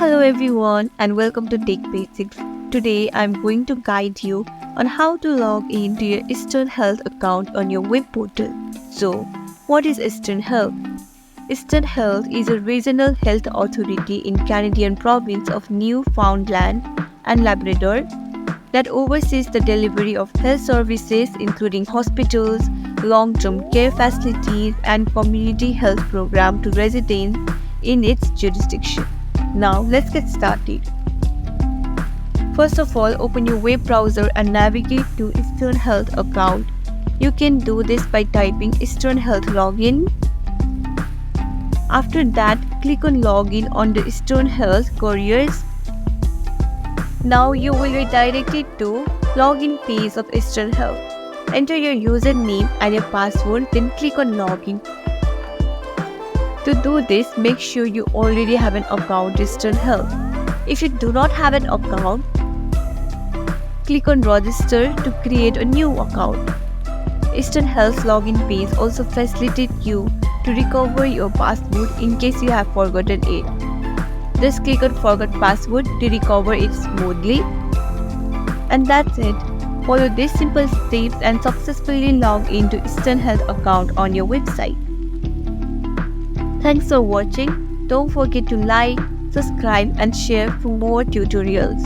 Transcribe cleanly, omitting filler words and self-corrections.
Hello everyone and welcome to Tech Basics. Today I'm going to guide you on how to log into your Eastern Health account on your web portal. So, what is Eastern Health? Eastern Health is a regional health authority in Canadian province of Newfoundland and Labrador that oversees the delivery of health services including hospitals, long-term care facilities and community health programs to residents in its jurisdiction. Now let's get started. First of all, open your web browser and navigate to Eastern Health account. You can do this by typing Eastern Health login. After that, click on login on the Eastern Health careers. Now you will be directed to login page of Eastern Health. Enter your username and your password, then click on login. To do this, make sure you already have an account with Eastern Health. If you do not have an account, click on register to create a new account. Eastern Health's login page also facilitates you to recover your password in case you have forgotten it. Just click on forgot password to recover it smoothly. And that's it. Follow these simple steps and successfully log into Eastern Health account on your website. Thanks for watching. Don't forget to like, subscribe and share for more tutorials.